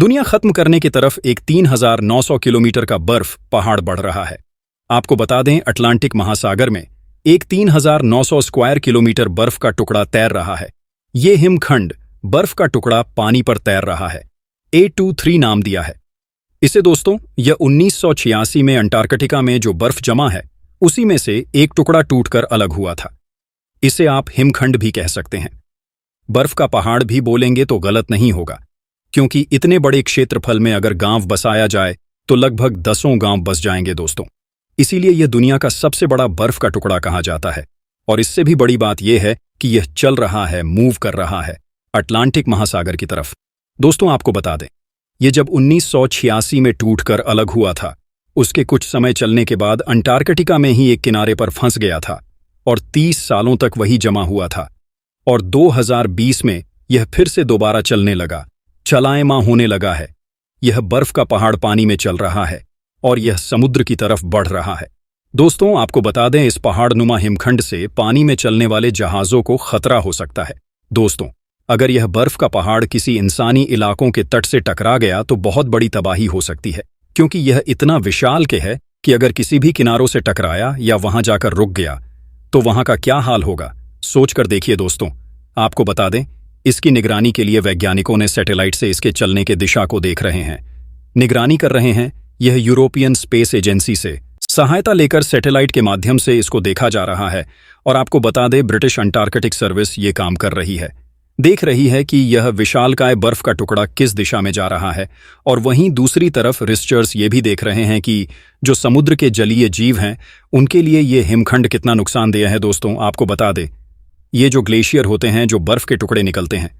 दुनिया खत्म करने की तरफ एक 3,900 किलोमीटर का बर्फ पहाड़ बढ़ रहा है। आपको बता दें, अटलांटिक महासागर में एक 3,900 स्क्वायर किलोमीटर बर्फ का टुकड़ा तैर रहा है। ये हिमखंड बर्फ का टुकड़ा पानी पर तैर रहा है। A23 नाम दिया है इसे दोस्तों। यह 1986 में अंटार्कटिका में जो बर्फ जमा है उसी में से एक टुकड़ा टूटकर अलग हुआ था। इसे आप हिमखंड भी कह सकते हैं। बर्फ का पहाड़ भी बोलेंगे तो गलत नहीं होगा, क्योंकि इतने बड़े क्षेत्रफल में अगर गांव बसाया जाए तो लगभग दसों गांव बस जाएंगे दोस्तों। इसीलिए यह दुनिया का सबसे बड़ा बर्फ का टुकड़ा कहा जाता है। और इससे भी बड़ी बात यह है कि यह चल रहा है, मूव कर रहा है अटलांटिक महासागर की तरफ। दोस्तों आपको बता दें, यह जब 1986 में टूटकर अलग हुआ था, उसके कुछ समय चलने के बाद अंटार्कटिका में ही एक किनारे पर फंस गया था और 30 सालों तक वही जमा हुआ था। और 2020 में यह फिर से दोबारा चलने लगा, चलाएमां होने लगा है। यह बर्फ का पहाड़ पानी में चल रहा है और यह समुद्र की तरफ बढ़ रहा है। दोस्तों आपको बता दें, इस पहाड़नुमा हिमखंड से पानी में चलने वाले जहाजों को खतरा हो सकता है। दोस्तों अगर यह बर्फ का पहाड़ किसी इंसानी इलाकों के तट से टकरा गया तो बहुत बड़ी तबाही हो सकती है, क्योंकि यह इतना विशाल के है कि अगर किसी भी किनारों से टकराया या वहां जाकर रुक गया तो वहां का क्या हाल होगा, सोचकर देखिए दोस्तों। आपको बता दें, इसकी निगरानी के लिए वैज्ञानिकों ने सैटेलाइट से इसके चलने के दिशा को देख रहे हैं, निगरानी कर रहे हैं। यह यूरोपियन स्पेस एजेंसी से सहायता लेकर सैटेलाइट के माध्यम से इसको देखा जा रहा है। और आपको बता दें, ब्रिटिश अंटार्कटिक सर्विस ये काम कर रही है, देख रही है कि यह विशालकाय बर्फ का टुकड़ा किस दिशा में जा रहा है। और वहीं दूसरी तरफ रिसर्चर्स ये भी देख रहे हैं कि जो समुद्र के जलीय जीव हैं उनके लिए ये हिमखंड कितना नुकसानदेह है। दोस्तों आपको बता दें, ये जो ग्लेशियर होते हैं, जो बर्फ के टुकड़े निकलते हैं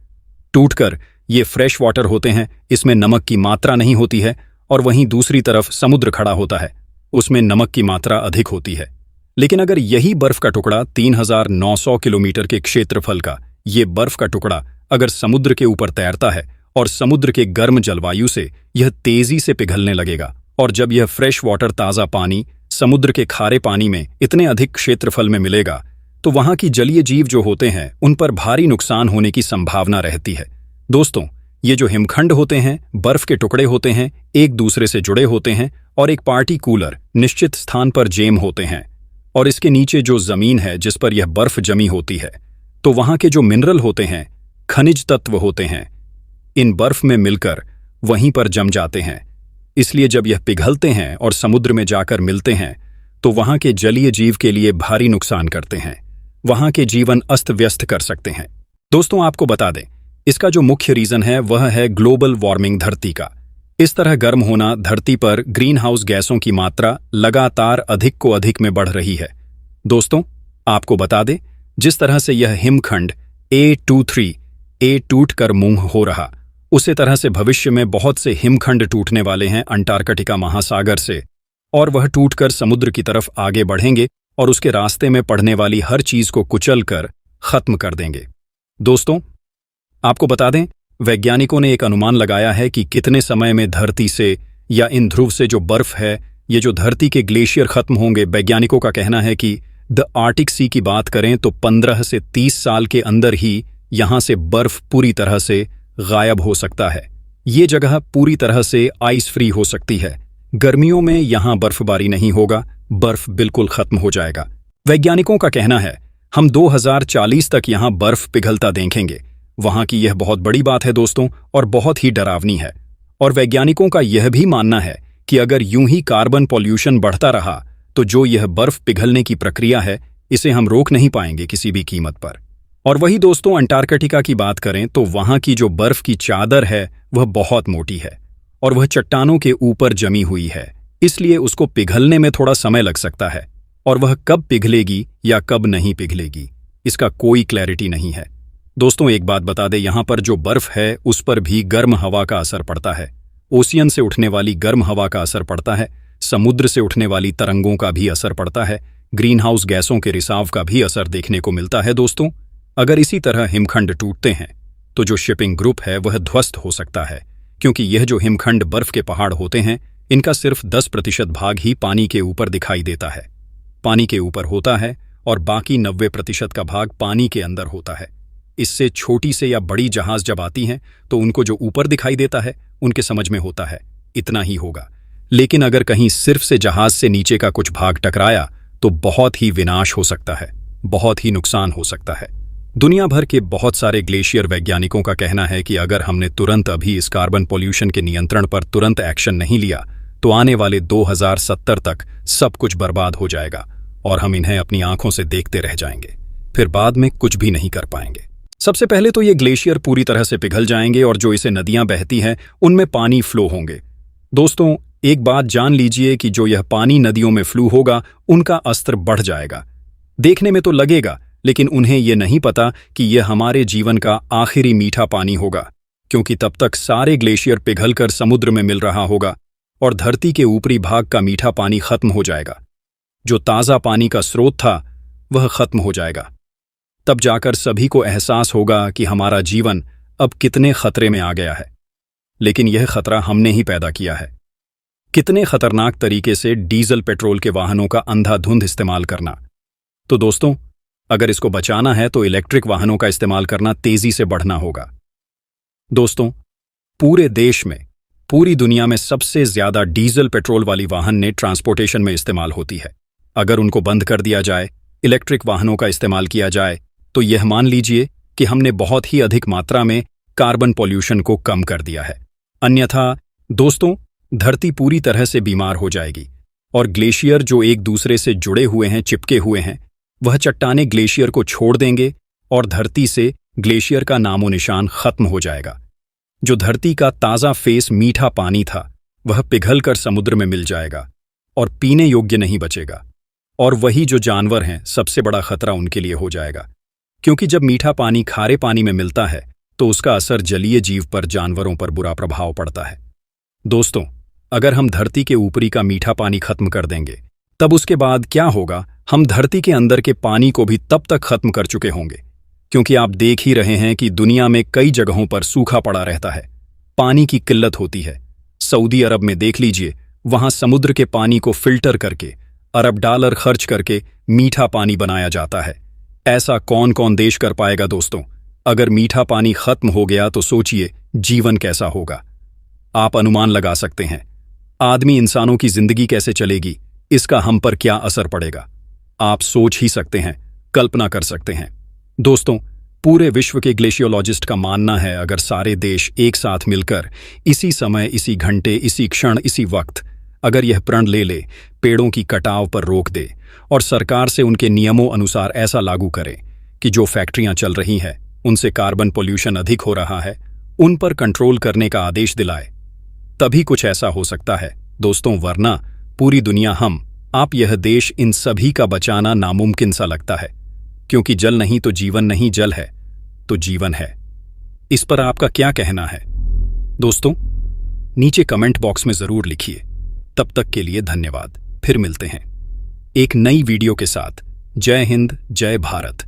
टूटकर, ये फ्रेश वाटर होते हैं, इसमें नमक की मात्रा नहीं होती है। और वहीं दूसरी तरफ समुद्र खड़ा होता है, उसमें नमक की मात्रा अधिक होती है। लेकिन अगर यही बर्फ का टुकड़ा 3,900 किलोमीटर के क्षेत्रफल का ये बर्फ का टुकड़ा अगर समुद्र के ऊपर तैरता है और समुद्र के गर्म जलवायु से यह तेजी से पिघलने लगेगा, और जब यह फ्रेश वाटर ताज़ा पानी समुद्र के खारे पानी में इतने अधिक क्षेत्रफल में मिलेगा तो वहां की जलीय जीव जो होते हैं उन पर भारी नुकसान होने की संभावना रहती है। दोस्तों ये जो हिमखंड होते हैं, बर्फ के टुकड़े होते हैं, एक दूसरे से जुड़े होते हैं और एक पार्टिकुलर निश्चित स्थान पर जैम होते हैं। और इसके नीचे जो जमीन है जिस पर यह बर्फ जमी होती है, तो वहां के जो मिनरल होते हैं, खनिज तत्व होते हैं, इन बर्फ में मिलकर वहीं पर जम जाते हैं। इसलिए जब यह पिघलते हैं और समुद्र में जाकर मिलते हैं तो वहां के जलीय जीव के लिए भारी नुकसान करते हैं, वहां के जीवन अस्त व्यस्त कर सकते हैं। दोस्तों आपको बता दें, इसका जो मुख्य रीजन है वह है ग्लोबल वार्मिंग, धरती का इस तरह गर्म होना। धरती पर ग्रीन हाउस गैसों की मात्रा लगातार अधिक को अधिक में बढ़ रही है। दोस्तों आपको बता दें, जिस तरह से यह हिमखंड A23 टूट कर मूंग हो रहा, उसी तरह से भविष्य में बहुत से हिमखंड टूटने वाले हैं अंटार्कटिका महासागर से, और वह टूटकर समुद्र की तरफ आगे बढ़ेंगे और उसके रास्ते में पड़ने वाली हर चीज को कुचल कर खत्म कर देंगे। दोस्तों आपको बता दें, वैज्ञानिकों ने एक अनुमान लगाया है कि कितने समय में धरती से या इन ध्रुव से जो बर्फ है, ये जो धरती के ग्लेशियर खत्म होंगे। वैज्ञानिकों का कहना है कि द आर्टिक सी की बात करें तो 15 से 30 साल के अंदर ही यहां से बर्फ पूरी तरह से गायब हो सकता है। ये जगह पूरी तरह से आइस फ्री हो सकती है। गर्मियों में यहां बर्फबारी नहीं होगा, बर्फ बिल्कुल खत्म हो जाएगा। वैज्ञानिकों का कहना है हम 2040 तक यहां बर्फ पिघलता देखेंगे। वहां की यह बहुत बड़ी बात है दोस्तों, और बहुत ही डरावनी है। और वैज्ञानिकों का यह भी मानना है कि अगर यूं ही कार्बन पॉल्यूशन बढ़ता रहा तो जो यह बर्फ पिघलने की प्रक्रिया है, इसे हम रोक नहीं पाएंगे किसी भी कीमत पर। और वही दोस्तों अंटार्कटिका की बात करें तो वहां की जो बर्फ की चादर है वह बहुत मोटी है और वह चट्टानों के ऊपर जमी हुई है, इसलिए उसको पिघलने में थोड़ा समय लग सकता है। और वह कब पिघलेगी या कब नहीं पिघलेगी, इसका कोई क्लैरिटी नहीं है। दोस्तों एक बात बता दें, यहां पर जो बर्फ है उस पर भी गर्म हवा का असर पड़ता है। ओशियन से उठने वाली गर्म हवा का असर पड़ता है, समुद्र से उठने वाली तरंगों का भी असर पड़ता है, ग्रीन हाउस गैसों के रिसाव का भी असर देखने को मिलता है। दोस्तों अगर इसी तरह हिमखंड टूटते हैं तो जो शिपिंग ग्रुप है वह ध्वस्त हो सकता है, क्योंकि यह जो हिमखंड बर्फ के पहाड़ होते हैं इनका सिर्फ 10% भाग ही पानी के ऊपर दिखाई देता है, पानी के ऊपर होता है, और बाकी 90% का भाग पानी के अंदर होता है। इससे छोटी से या बड़ी जहाज जब आती हैं तो उनको जो ऊपर दिखाई देता है उनके समझ में होता है इतना ही होगा। लेकिन अगर कहीं सिर्फ से जहाज से नीचे का कुछ भाग टकराया तो बहुत ही विनाश हो सकता है, बहुत ही नुकसान हो सकता है। दुनिया भर के बहुत सारे ग्लेशियर वैज्ञानिकों का कहना है कि अगर हमने तुरंत अभी इस कार्बन पॉल्यूशन के नियंत्रण पर तुरंत एक्शन नहीं लिया तो आने वाले 2070 तक सब कुछ बर्बाद हो जाएगा और हम इन्हें अपनी आंखों से देखते रह जाएंगे, फिर बाद में कुछ भी नहीं कर पाएंगे। सबसे पहले तो ये ग्लेशियर पूरी तरह से पिघल जाएंगे और जो इसे नदियां बहती हैं उनमें पानी फ्लो होंगे। दोस्तों, एक बात जान लीजिए कि जो यह पानी नदियों में फ्लो होगा उनका स्तर बढ़ जाएगा। देखने में तो लगेगा, लेकिन उन्हें यह नहीं पता कि यह हमारे जीवन का आखिरी मीठा पानी होगा, क्योंकि तब तक सारे ग्लेशियर पिघलकर समुद्र में मिल रहा होगा और धरती के ऊपरी भाग का मीठा पानी खत्म हो जाएगा। जो ताज़ा पानी का स्रोत था वह खत्म हो जाएगा। तब जाकर सभी को एहसास होगा कि हमारा जीवन अब कितने खतरे में आ गया है। लेकिन यह खतरा हमने ही पैदा किया है। कितने खतरनाक तरीके से डीजल पेट्रोल के वाहनों का अंधाधुंध इस्तेमाल करना। तो दोस्तों, अगर इसको बचाना है तो इलेक्ट्रिक वाहनों का इस्तेमाल करना तेजी से बढ़ना होगा। दोस्तों, पूरे देश में, पूरी दुनिया में सबसे ज्यादा डीजल पेट्रोल वाली वाहन ने ट्रांसपोर्टेशन में इस्तेमाल होती है। अगर उनको बंद कर दिया जाए, इलेक्ट्रिक वाहनों का इस्तेमाल किया जाए, तो यह मान लीजिए कि हमने बहुत ही अधिक मात्रा में कार्बन पॉल्यूशन को कम कर दिया है। अन्यथा दोस्तों, धरती पूरी तरह से बीमार हो जाएगी और ग्लेशियर जो एक दूसरे से जुड़े हुए हैं, चिपके हुए हैं, वह चट्टाने ग्लेशियर को छोड़ देंगे और धरती से ग्लेशियर का नामो निशान खत्म हो जाएगा। जो धरती का ताज़ा फेस मीठा पानी था वह पिघलकर समुद्र में मिल जाएगा और पीने योग्य नहीं बचेगा। और वही जो जानवर हैं, सबसे बड़ा खतरा उनके लिए हो जाएगा, क्योंकि जब मीठा पानी खारे पानी में मिलता है तो उसका असर जलीय जीव पर, जानवरों पर बुरा प्रभाव पड़ता है। दोस्तों, अगर हम धरती के ऊपरी का मीठा पानी खत्म कर देंगे तब उसके बाद क्या होगा, हम धरती के अंदर के पानी को भी तब तक खत्म कर चुके होंगे, क्योंकि आप देख ही रहे हैं कि दुनिया में कई जगहों पर सूखा पड़ा रहता है, पानी की किल्लत होती है। सऊदी अरब में देख लीजिए, वहां समुद्र के पानी को फिल्टर करके अरब डॉलर खर्च करके मीठा पानी बनाया जाता है। ऐसा कौन कौन देश कर पाएगा दोस्तों? अगर मीठा पानी खत्म हो गया तो सोचिए जीवन कैसा होगा। आप अनुमान लगा सकते हैं आदमी इंसानों की जिंदगी कैसे चलेगी, इसका हम पर क्या असर पड़ेगा। आप सोच ही सकते हैं, कल्पना कर सकते हैं। दोस्तों, पूरे विश्व के ग्लेशियोलॉजिस्ट का मानना है अगर सारे देश एक साथ मिलकर इसी समय, इसी घंटे, इसी क्षण, इसी वक्त अगर यह प्रण ले पेड़ों की कटाव पर रोक दे और सरकार से उनके नियमों अनुसार ऐसा लागू करे कि जो फैक्ट्रियां चल रही हैं उनसे कार्बन पॉल्यूशन अधिक हो रहा है, उन पर कंट्रोल करने का आदेश दिलाए, तभी कुछ ऐसा हो सकता है दोस्तों। वरना पूरी दुनिया, हम, आप, यह देश, इन सभी का बचाना नामुमकिन सा लगता है, क्योंकि जल नहीं तो जीवन नहीं, जल है तो जीवन है। इस पर आपका क्या कहना है दोस्तों? नीचे कमेंट बॉक्स में जरूर लिखिए। तब तक के लिए धन्यवाद। फिर मिलते हैं एक नई वीडियो के साथ। जय हिंद, जय भारत।